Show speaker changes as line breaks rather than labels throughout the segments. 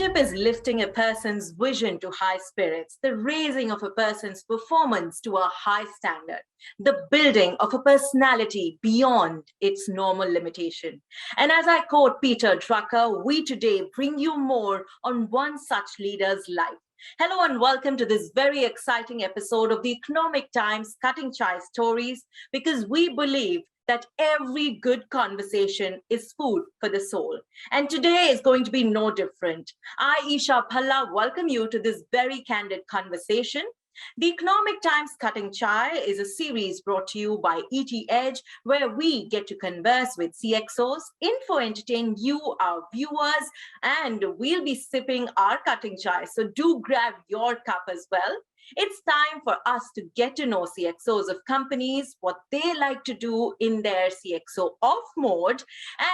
Leadership is lifting a person's vision to high spirits, the raising of a person's performance to a high standard, the building of a personality beyond its normal limitation. And as I quote Peter Drucker, we today bring you more on one such leader's life. Hello and welcome to this very exciting episode of the Economic Times Cutting Chai Stories, because we believe that every good conversation is food for the soul. And today is going to be no different. I, Isha Phalla, welcome you to this very candid conversation. The Economic Times Cutting Chai is a series brought to you by ET Edge, where we get to converse with CXOs, info entertain you, our viewers, and we'll be sipping our cutting chai. So do grab your cup as well. It's time for us to get to know CXOs of companies, what they like to do in their CXO off mode.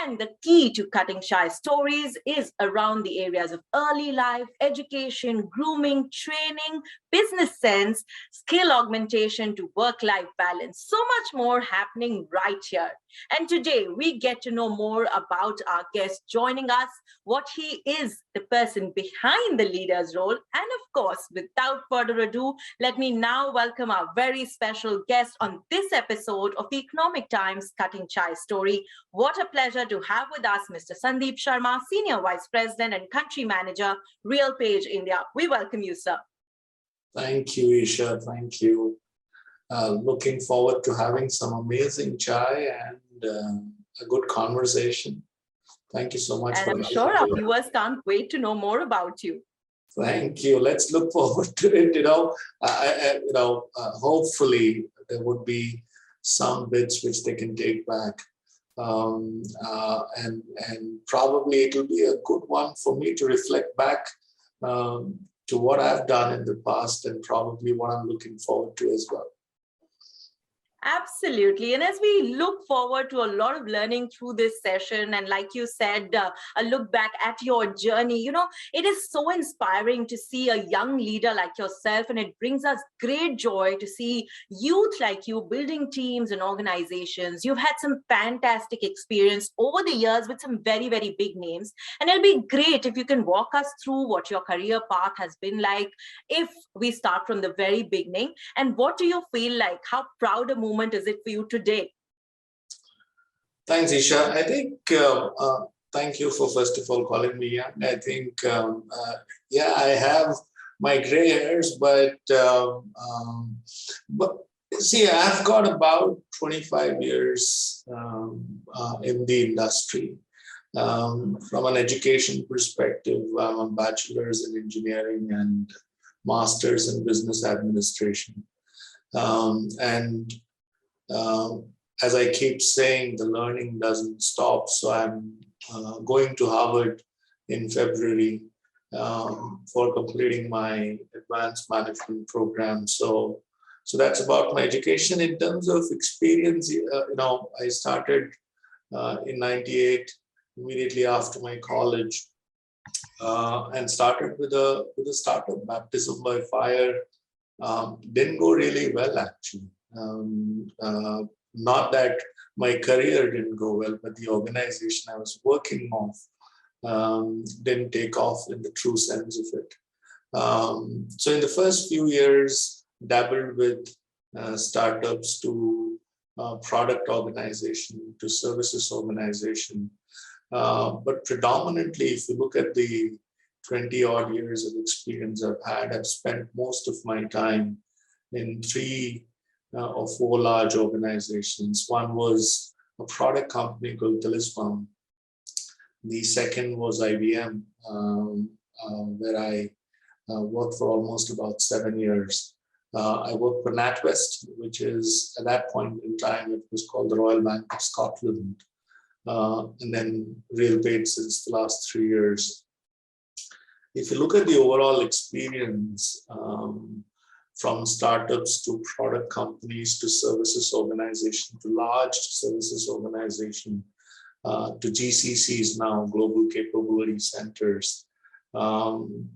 And the key to cutting chai stories is around the areas of early life, education, grooming, training, business sense, skill augmentation to work-life balance. So much more happening right here. And today we get to know more about our guest joining us, what he is, the person behind the leader's role. And of course, without further ado, let me now welcome our very special guest on this episode of the Economic Times Cutting Chai Story. What a pleasure to have with us Mr. Sandeep Sharma, Senior Vice President and Country Manager, RealPage India. We welcome you, sir.
Thank you, Isha. Thank you. Looking forward to having some amazing chai and a good conversation. Thank you so much.
And I'm sure our viewers can't wait to know more about you.
Thank you. Let's look forward to it. Hopefully there would be some bits which they can take back, and probably it will be a good one for me to reflect back to what I've done in the past and probably what I'm looking forward to as well.
Absolutely. And as we look forward to a lot of learning through this session, and like you said, a look back at your journey, it is so inspiring to see a young leader like yourself. And it brings us great joy to see youth like you building teams and organizations. You've had some fantastic experience over the years with some very, very big names. And it'll be great if you can walk us through what your career path has been like, if we start from the very beginning. And what do you feel like? How proud a moment is it for you today?
Thanks, Isha. I think, thank you for first of all calling me young. I think, I have my gray hairs, but see, I've got about 25 years in the industry. From an education perspective, I'm a bachelor's in engineering and master's in business administration. As I keep saying, the learning doesn't stop. So I'm going to Harvard in February for completing my advanced management program. So that's about my education. In terms of experience, I started in '98, immediately after my college, and started with a startup, baptism by fire. Didn't go really well, actually. Not that my career didn't go well, but the organization I was working off didn't take off in the true sense of it. So in the first few years, dabbled with startups to product organization to services organization. But predominantly, if you look at the 20 odd years of experience I've spent most of my time in 3 or 4 large organizations. One was a product company called Talisman. The second was IBM, where I worked for almost about 7 years. I worked for NatWest, which is, at that point in time, it was called the Royal Bank of Scotland. And then RealPage since the last 3 years. If you look at the overall experience, from startups to product companies to services organization to large services organization to GCCs now, global capability centers. And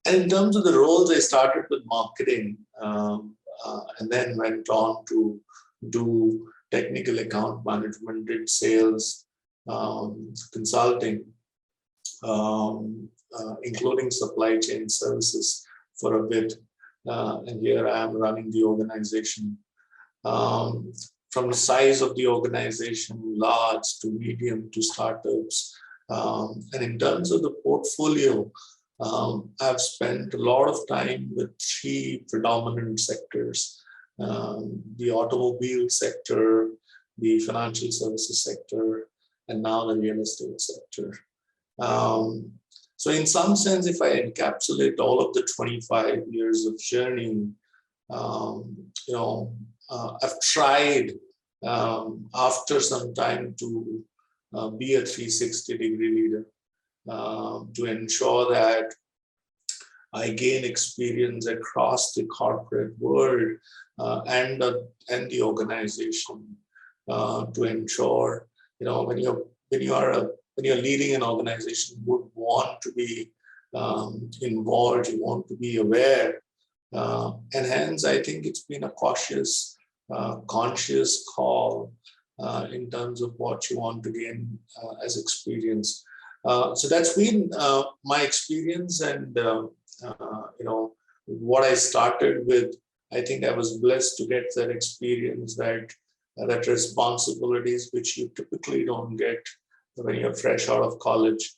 in terms of the roles, I started with marketing and then went on to do technical account management, did sales, consulting. including supply chain services for a bit. And here I am running the organization. Um, from the size of the organization, large to medium to startups. And in terms of the portfolio, I've spent a lot of time with three predominant sectors: the automobile sector, the financial services sector, and now the real estate sector. So in some sense, if I encapsulate all of the 25 years of journey, I've tried after some time to be a 360-degree leader, to ensure that I gain experience across the corporate world and the organization, to ensure, when you're leading an organization, you would want to be involved, you want to be aware, and hence I think it's been a cautious, conscious call in terms of what you want to gain as experience. So that's been my experience, and what I started with. I think I was blessed to get that experience, that responsibilities which you typically don't get when you're fresh out of college.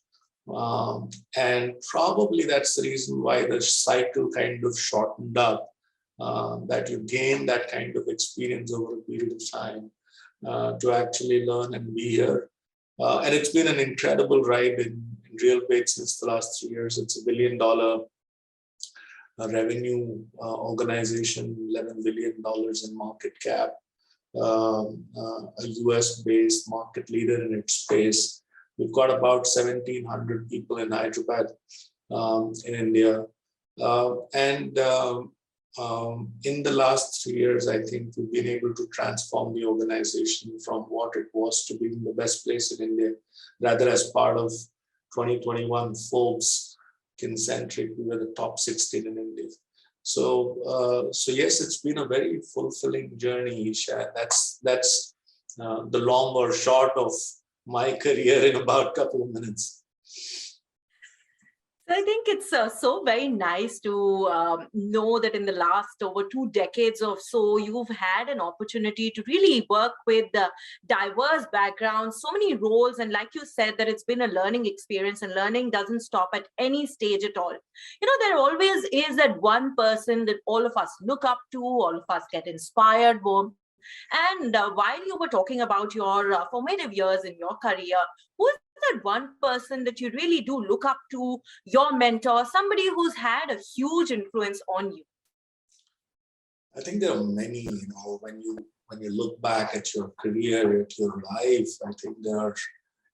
And probably that's the reason why the cycle kind of shortened up, that you gain that kind of experience over a period of time to actually learn and be here. And it's been an incredible ride in RealPage since the last 3 years. It's $1 billion revenue organization, $11 billion in market cap, a US-based market leader in its space. We've got about 1,700 people in Hyderabad, in India. And in the last 3 years, I think we've been able to transform the organization from what it was to being the best place in India, rather as part of 2021 Forbes Concentric, we were the top 16 in India. So yes, it's been a very fulfilling journey, Isha. That's the long or short of my career in about a couple of minutes.
So I think it's so very nice to know that in the last over 2 decades or so, you've had an opportunity to really work with diverse backgrounds, so many roles. And like you said, that it's been a learning experience, and learning doesn't stop at any stage at all. There always is that one person that all of us look up to, all of us get inspired by. And while you were talking about your formative years in your career, who is that one person that you really do look up to, your mentor, somebody who's had a huge influence on you?
I think there are many, when you look back at your career, at your life, I think there are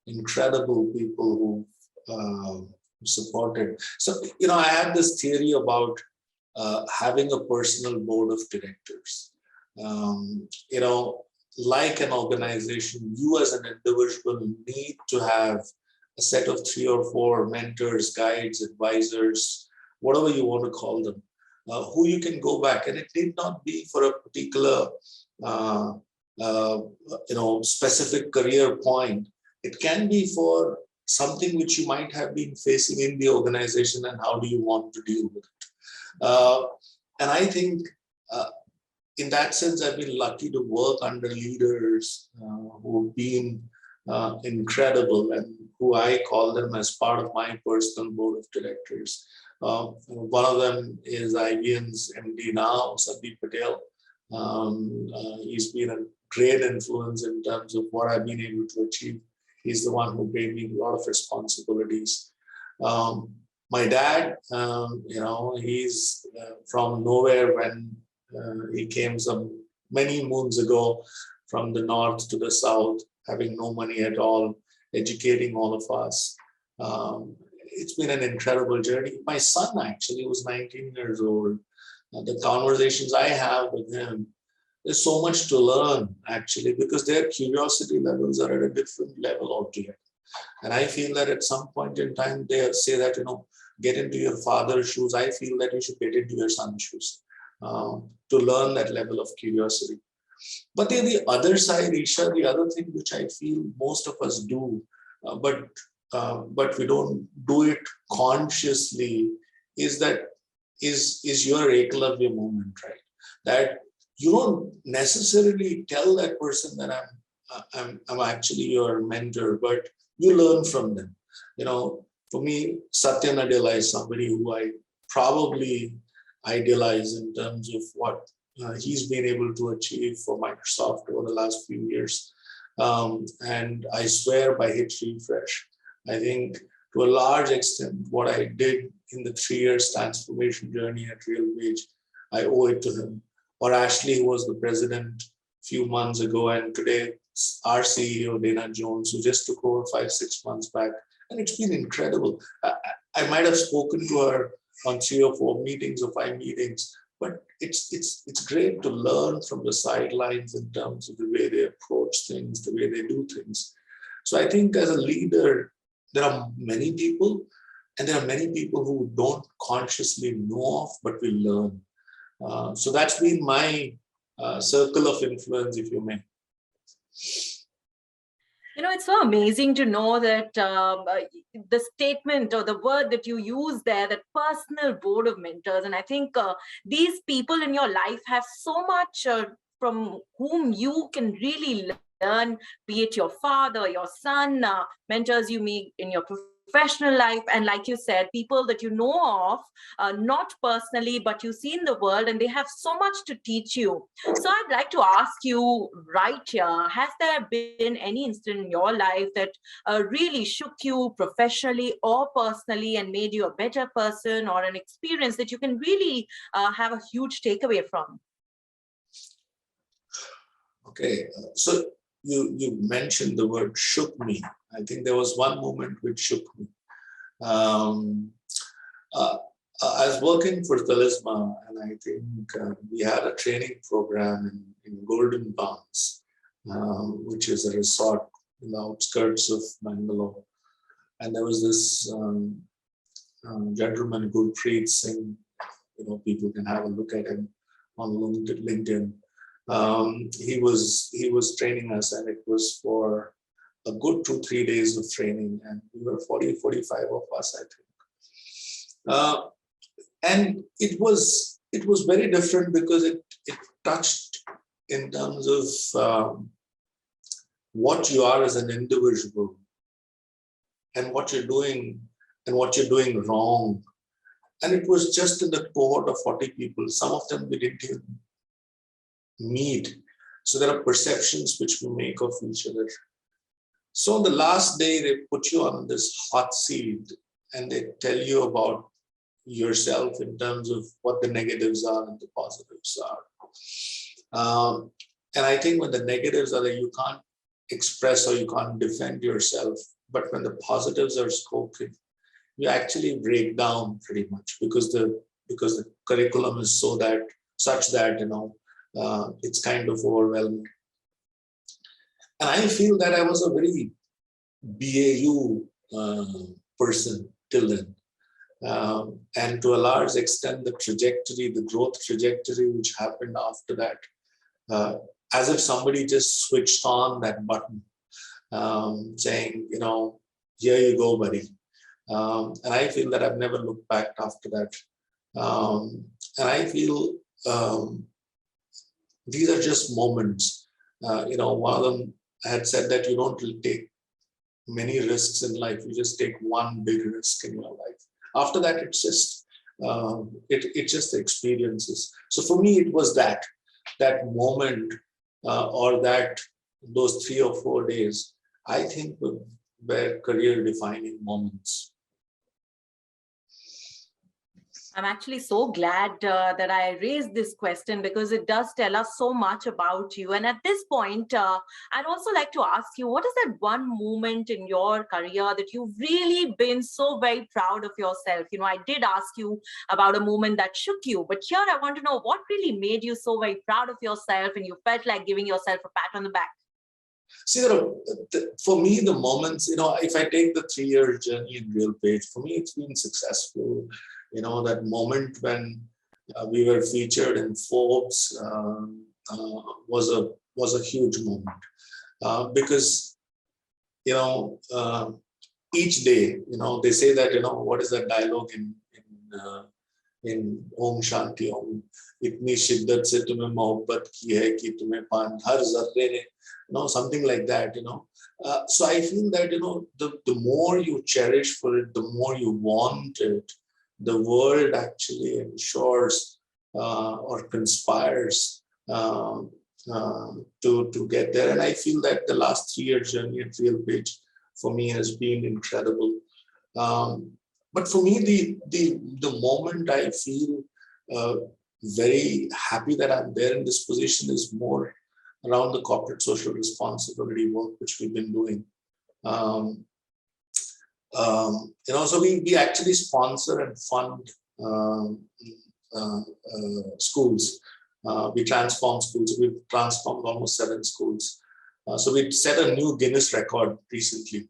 incredible people who supported. So, I had this theory about having a personal board of directors. Like an organization, you as an individual need to have a set of 3 or 4 mentors, guides, advisors, whatever you want to call them, who you can go back. And it need not be for a particular, specific career point. It can be for something which you might have been facing in the organization, and how do you want to deal with it. And I think in that sense, I've been lucky to work under leaders who've been incredible, and who I call them as part of my personal board of directors. One of them is IBM's MD now, Sandeep. He's been a great influence in terms of what I've been able to achieve. He's the one who gave me a lot of responsibilities. My dad, he's from nowhere when he came many moons ago from the north to the south, having no money at all, educating all of us. It's been an incredible journey. My son actually was 19 years old. The conversations I have with him, there's so much to learn actually, because their curiosity levels are at a different level altogether. And I feel that at some point in time, they say that, get into your father's shoes. I feel that you should get into your son's shoes. To learn that level of curiosity. But then the other side, Isha, the other thing which I feel most of us do, but but we don't do it consciously, is that is your Eklavya moment, right? That you don't necessarily tell that person that I'm actually your mentor, but you learn from them. You know, for me, Satya Nadella is somebody who I probably idealize in terms of what he's been able to achieve for Microsoft over the last few years. And I swear by hit refresh. I think to a large extent, what I did in the 3 years transformation journey at RealWage, I owe it to him. Or Ashley, who was the president a few months ago, and today our CEO, Dana Jones, who just took over 5-6 months back. And it's been incredible. I might have spoken to her on 3 or 4 meetings or 5 meetings, but it's great to learn from the sidelines in terms of the way they approach things, the way they do things. So I think as a leader, there are many people, and there are many people who don't consciously know of, but we learn. So that's been my circle of influence, if you may.
You know, it's so amazing to know that the statement or the word that you use there, that personal board of mentors. And I think these people in your life have so much from whom you can really learn, be it your father, your son, mentors you meet in your professional life, and like you said, people that you know of, not personally, but you see in the world, and they have so much to teach you. So I'd like to ask you right here, has there been any incident in your life that really shook you professionally or personally and made you a better person, or an experience that you can really have a huge takeaway from?
Okay, so you mentioned the word shook me. I think there was one moment which shook me. I was working for Talisman, and I think we had a training program in Golden Barns, which is a resort in the outskirts of Bangalore. And there was this gentleman, Gurpreet Singh. You know, people can have a look at him on LinkedIn. He was training us, and it was for a good 2-3 days of training, and we were 40-45 of us, I think. And it was very different because it touched in terms of what you are as an individual, and what you're doing and what you're doing wrong. And it was just in the cohort of 40 people. Some of them we didn't even meet. So there are perceptions which we make of each other. So on the last day, they put you on this hot seat and they tell you about yourself in terms of what the negatives are and the positives are. And I think when the negatives are there, you can't express or you can't defend yourself. But when the positives are spoken, you actually break down pretty much because the curriculum is such that it's kind of overwhelming. And I feel that I was a very BAU person till then. And to a large extent, the growth trajectory which happened after that, as if somebody just switched on that button, saying, here you go, buddy. And I feel that I've never looked back after that. And I feel these are just moments. One of them had said that you don't take many risks in life. You just take one big risk in your life. After that, it's just it's just experiences. So for me, it was that moment or those 3 or 4 days, I think were career defining moments.
I'm actually so glad that I raised this question, because it does tell us so much about you. And at this point, I'd also like to ask you, what is that one moment in your career that you've really been so very proud of yourself? I did ask you about a moment that shook you, but here I want to know what really made you so very proud of yourself and you felt like giving yourself a pat on the back.
See, for me, the moments, if I take the 3-year journey in RealWage, for me, it's been successful. That moment when we were featured in Forbes was a huge moment because, each day, they say that, what is that dialogue in Om Shanti Om, itni shiddat se tumhe mohabbat ki hai ki tumhe paan har zarre ne, something like that, So I feel that, the more you cherish for it, the more you want it, the world actually ensures or conspires to get there. And I feel that the last 3-year journey at Real Page for me has been incredible. But for me, the moment I feel very happy that I'm there in this position is more around the corporate social responsibility work which we've been doing. So we actually sponsor and fund schools. We transform schools. We've transformed almost 7 schools. So we set a new Guinness record recently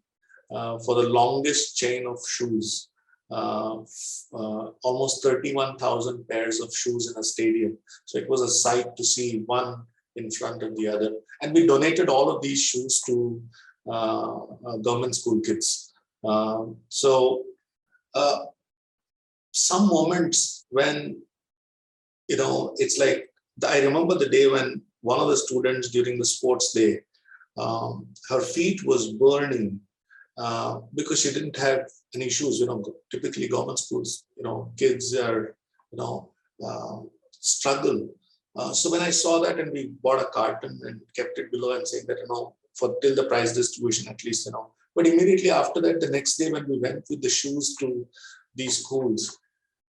for the longest chain of shoes. Almost 31,000 pairs of shoes in a stadium. So it was a sight to see, one in front of the other. And we donated all of these shoes to government school kids. Some moments when, it's like, I remember the day when one of the students during the sports day, her feet was burning because she didn't have any shoes. Typically government schools, kids are, struggle. So when I saw that, and we bought a carton and kept it below and saying that, for till the prize distribution at least, But immediately after that, the next day when we went with the shoes to these schools,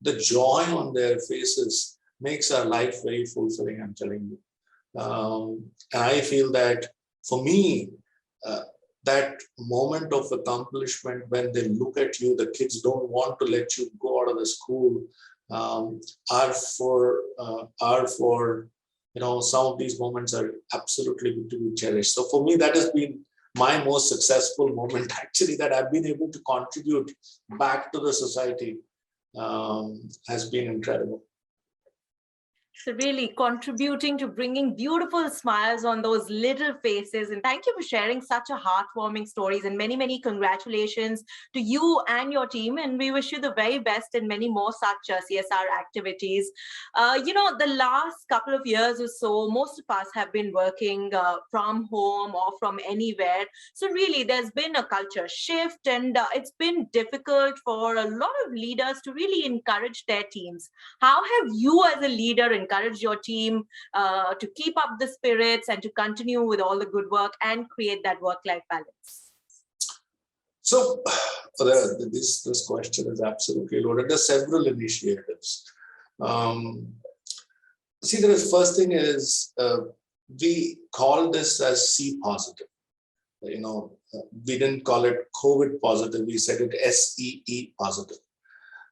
the joy on their faces makes our life very fulfilling, I'm telling you. And I feel that for me, that moment of accomplishment when they look at you, the kids don't want to let you go out of the school, are for some of these moments are absolutely to be cherished. So for me, that has been my most successful moment, actually, that I've been able to contribute back to the society, has been incredible.
So really contributing to bringing beautiful smiles on those little faces. And thank you for sharing such a heartwarming stories, and many, many congratulations to you and your team. And we wish you the very best in many more such CSR activities. The last couple of years or so, most of us have been working from home or from anywhere. So really there's been a culture shift, and it's been difficult for a lot of leaders to really encourage their teams. How have you as a leader encourage your team to keep up the spirits and to continue with all the good work and create that work-life balance?
So this question is absolutely loaded. There are several initiatives. The first thing is we call this as C positive. We didn't call it COVID positive. We said it SEE positive.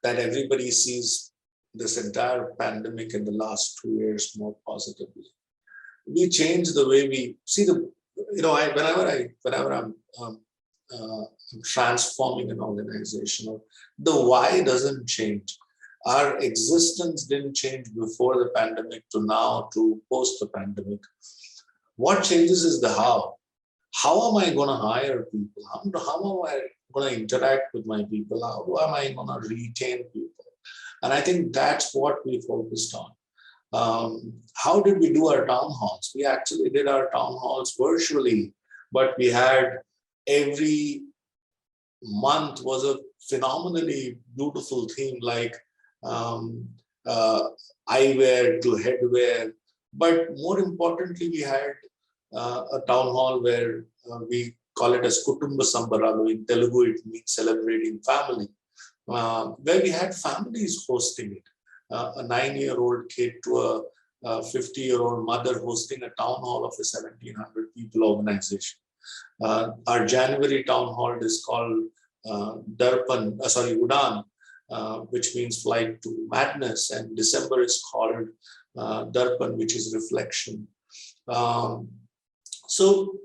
That everybody sees this entire pandemic in the last 2 years more positively. We change the way we see whenever I'm transforming an organization, the why doesn't change. Our existence didn't change before the pandemic to now to post the pandemic. What changes is the how. How am I going to hire people? How am I going to interact with my people? How am I going to retain people? And I think that's what we focused on. How did we do our town halls? We actually did our town halls virtually, but we had every month was a phenomenally beautiful theme, like eyewear to headwear. But more importantly, we had a town hall where we call it as Kutumba Sambaralu. In Telugu, it means celebrating family. Where we had families hosting it. A 9-year-old kid to a 50-year-old mother hosting a town hall of a 1,700 people organization. Our January town hall is called Udan, which means flight to madness, and December is called Darpan, which is reflection. So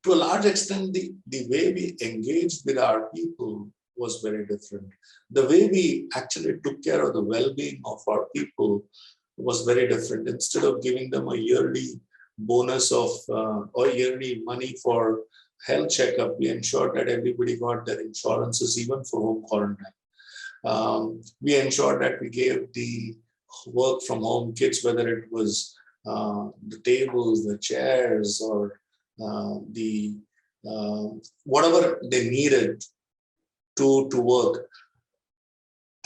to a large extent, the way we engaged with our people was very different. The way we actually took care of the well-being of our people was very different. Instead of giving them a yearly bonus of or yearly money for health checkup. We ensured that everybody got their insurances, even for home quarantine. We ensured that we gave the work from home kits, whether it was the tables, the chairs, or the whatever they needed to work.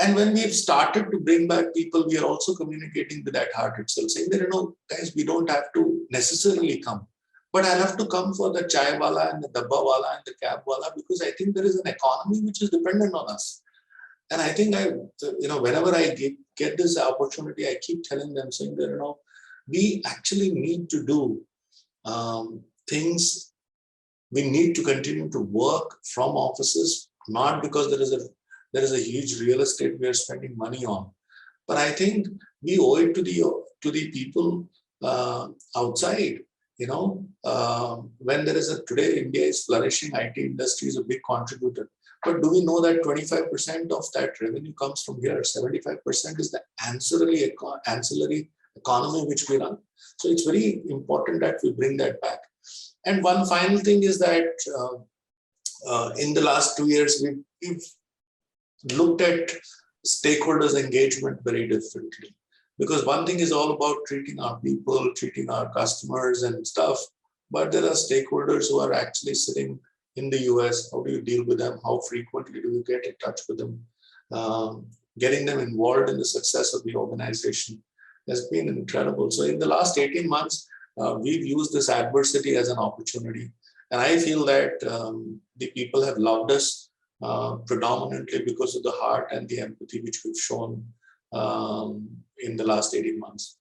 And when we've started to bring back people, we are also communicating with that heart itself, saying that, guys, we don't have to necessarily come, but I'll have to come for the chai wala and the dabba wala and the cab wala, because I think there is an economy which is dependent on us. And I think whenever I get this opportunity, I keep telling them, saying that, we actually need to do things. We need to continue to work from offices, not because there is a huge real estate we are spending money on, but I think we owe it to the people outside. When there is today India is flourishing, IT industry is a big contributor. But do we know that 25% of that revenue comes from here? 75% is the ancillary economy which we run. So it's very important that we bring that back. And one final thing is that in the last 2 years, we've looked at stakeholders' engagement very differently. Because one thing is all about treating our people, treating our customers and stuff, but there are stakeholders who are actually sitting in the US. How do you deal with them? How frequently do you get in touch with them? Getting them involved in the success of the organization has been incredible. So in the last 18 months, we've used this adversity as an opportunity. And I feel that the people have loved us predominantly because of the heart and the empathy which we've shown in the last 18 months.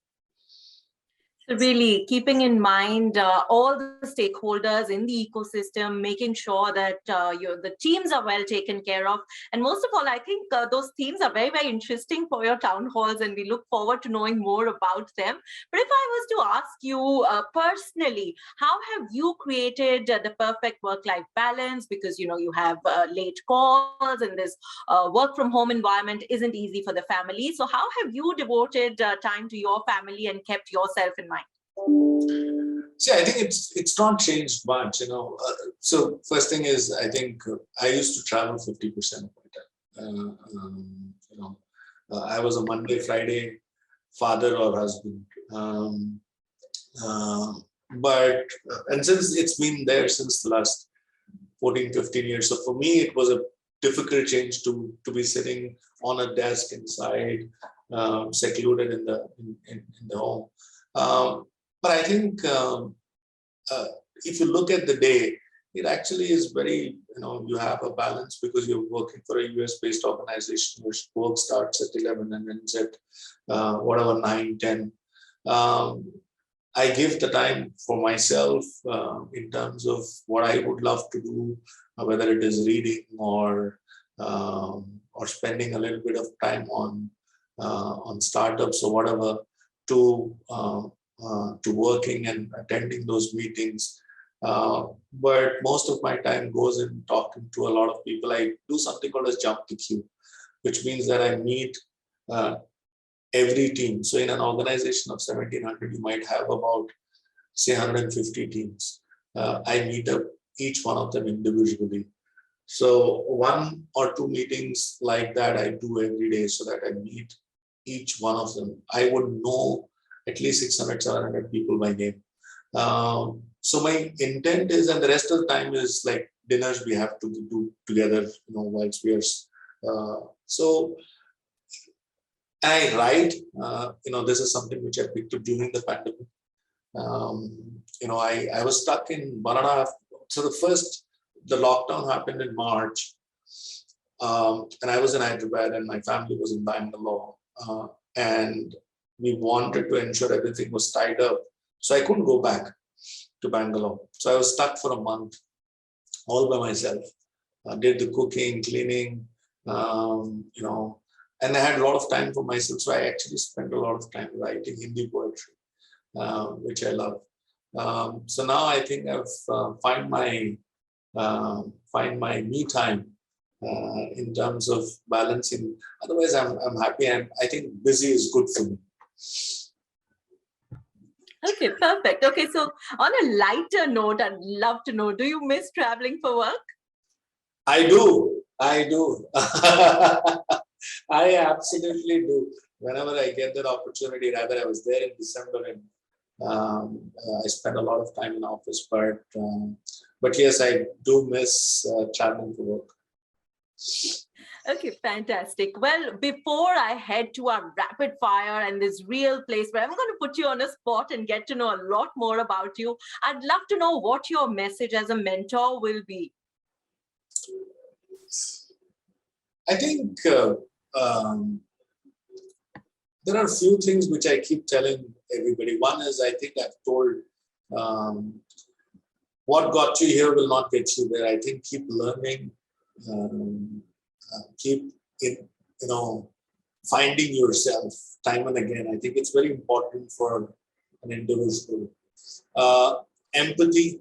So really keeping in mind all the stakeholders in the ecosystem, making sure that the teams are well taken care of. And most of all, I think those themes are very, very interesting for your town halls, and we look forward to knowing more about them. But if I was to ask you personally, how have you created the perfect work-life balance? Because, you have late calls, and this work from home environment isn't easy for the family. So how have you devoted time to your family and kept yourself in mind?
See, I think it's not changed much, So first thing is, I think I used to travel 50% of my time. I was a Monday, Friday father or husband. And since it's been there since the last 14, 15 years, so for me, it was a difficult change to be sitting on a desk inside, secluded in the home. But I think if you look at the day, it actually is very, you have a balance because you're working for a US-based organization where work starts at 11 and ends at 9, 10. I give the time for myself in terms of what I would love to do, whether it is reading or spending a little bit of time on startups or whatever, to working and attending those meetings. But most of my time goes in talking to a lot of people. I do something called as jump the queue, which means that I meet every team. So in an organization of 1,700, you might have about, say, 150 teams. I meet up each one of them individually. So 1 or 2 meetings like that I do every day, so that I meet each one of them. I would know at least 600, 700 people by name. So my intent is, and the rest of the time is like dinners we have to do together, whilst we are. So I write, this is something which I picked up during the pandemic. I was stuck in 1.5. So the lockdown happened in March. And I was in Hyderabad and my family was in Bangalore. And we wanted to ensure everything was tied up. So I couldn't go back to Bangalore. So I was stuck for a month, all by myself. I did the cooking, cleaning, and I had a lot of time for myself. So I actually spent a lot of time writing Hindi poetry, which I love. So now I think I've find my me time in terms of balancing. Otherwise, I'm happy. I think busy is good for me.
Okay, perfect. Okay, so on a lighter note, I'd love to know, do you miss traveling for work?
I do. I do. I absolutely do. Whenever I get that opportunity, rather I was there in December and I spent a lot of time in office, but yes, I do miss traveling for work.
Okay, fantastic. Well, before I head to our rapid fire and this real place where I'm going to put you on a spot and get to know a lot more about you, I'd love to know what your message as a mentor will be.
I think there are a few things which I keep telling everybody. One is I think I've told um, what got you here will not get you there. I think keep learning, keep it, finding yourself time and again. I think it's very important for an individual. Uh, empathy.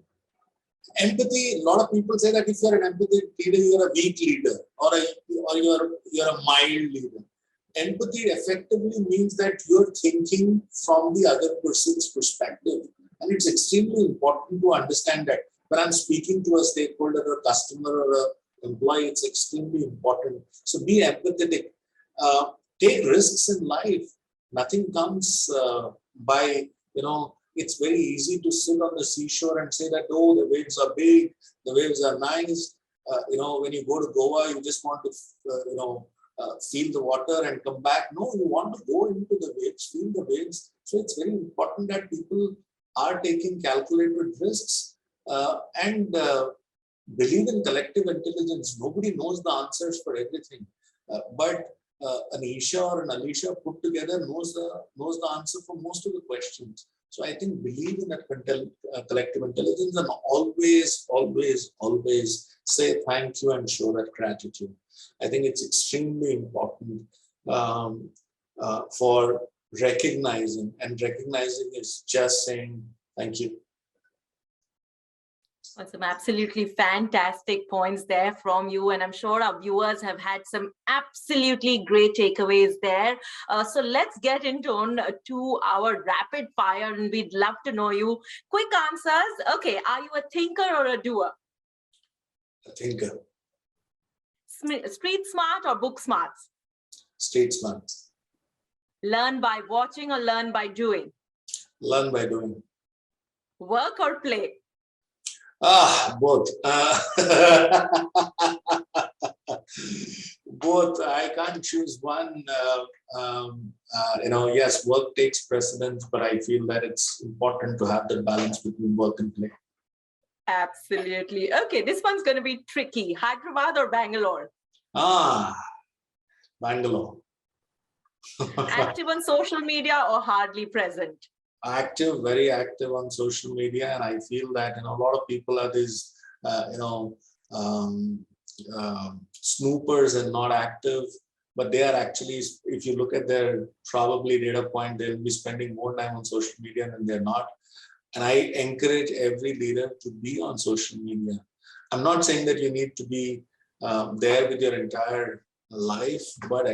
Empathy. A lot of people say that if you're an empathetic leader, you're a weak leader, or you're a mild leader. Empathy effectively means that you're thinking from the other person's perspective. And it's extremely important to understand that when I'm speaking to a stakeholder or customer or an employee, it's extremely important. So be empathetic. Take risks in life. Nothing comes by, it's very easy to sit on the seashore and say that, oh, the waves are big, the waves are nice. When you go to Goa, you just want to, feel the water and come back. No, you want to go into the waves, feel the waves. So it's very important that people are taking calculated risks and believe in collective intelligence. Nobody knows the answers for everything, but an Isha or an Alisha put together knows the answer for most of the questions. So I think believe in that collective intelligence and always, always, always say thank you and show that gratitude. I think it's extremely important for recognizing, and recognizing is just saying thank you.
Some absolutely fantastic points there from you, and I'm sure our viewers have had some absolutely great takeaways there. So let's get into to our rapid fire, and we'd love to know you. Quick answers. Okay, are you a thinker or a doer?
A thinker.
Street smart or book smart?
Street smart.
Learn by watching or learn by doing?
Learn by doing.
Work or play?
Both. Both. I can't choose one. Yes, work takes precedence, but I feel that it's important to have the balance between work and play.
Absolutely. Okay, this one's going to be tricky. Hyderabad or Bangalore?
Bangalore.
Active on social media or hardly present?
Active, very active on social media, and I feel that a lot of people are these snoopers and not active, but they are actually, if you look at their probably data point, they'll be spending more time on social media than they're not. And I encourage every leader to be on social media. I'm not saying that you need to be there with your entire life, but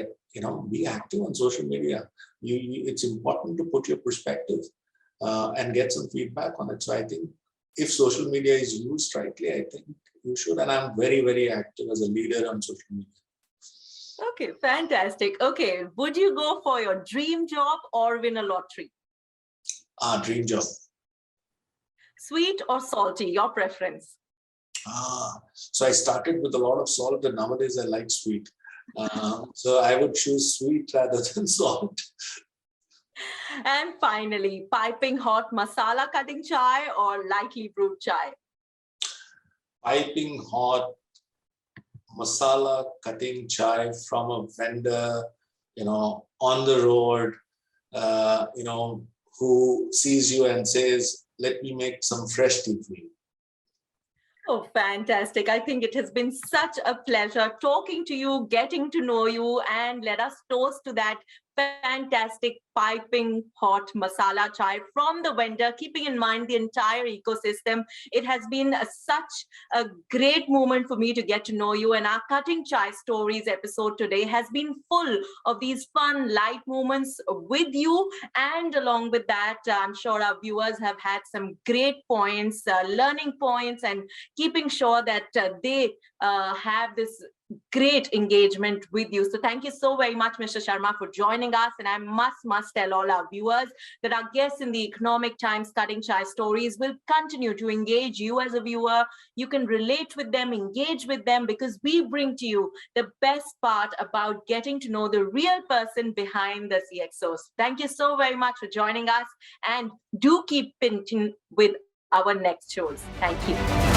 be active on social media. It's important to put your perspective and get some feedback on it. So I think if social media is used rightly, I think you should. And I'm very, very active as a leader on social media.
Okay, fantastic. Okay, would you go for your dream job or win a lottery?
Dream job.
Sweet or salty, your preference?
So I started with a lot of salt, and nowadays I like sweet. So I would choose sweet rather than salt.
And finally, piping hot masala cutting chai or lightly brewed chai?
Piping hot masala cutting chai from a vendor, on the road, who sees you and says, let me make some fresh tea for you.
Oh, fantastic. I think it has been such a pleasure talking to you, getting to know you, and let us toast to that fantastic piping hot masala chai from the vendor, keeping in mind the entire ecosystem. It has been such a great moment for me to get to know you, and our Cutting Chai Stories episode today has been full of these fun, light moments with you. And along with that, I'm sure our viewers have had some great points, learning points, and keeping sure that they have this great engagement with you. So thank you so very much, Mr. Sharma, for joining us. And I must tell all our viewers that our guests in the Economic Times Cutting Chai Stories will continue to engage you as a viewer. You can relate with them, engage with them, because we bring to you the best part about getting to know the real person behind the CXOs. Thank you so very much for joining us, and do keep in tune with our next shows. Thank you.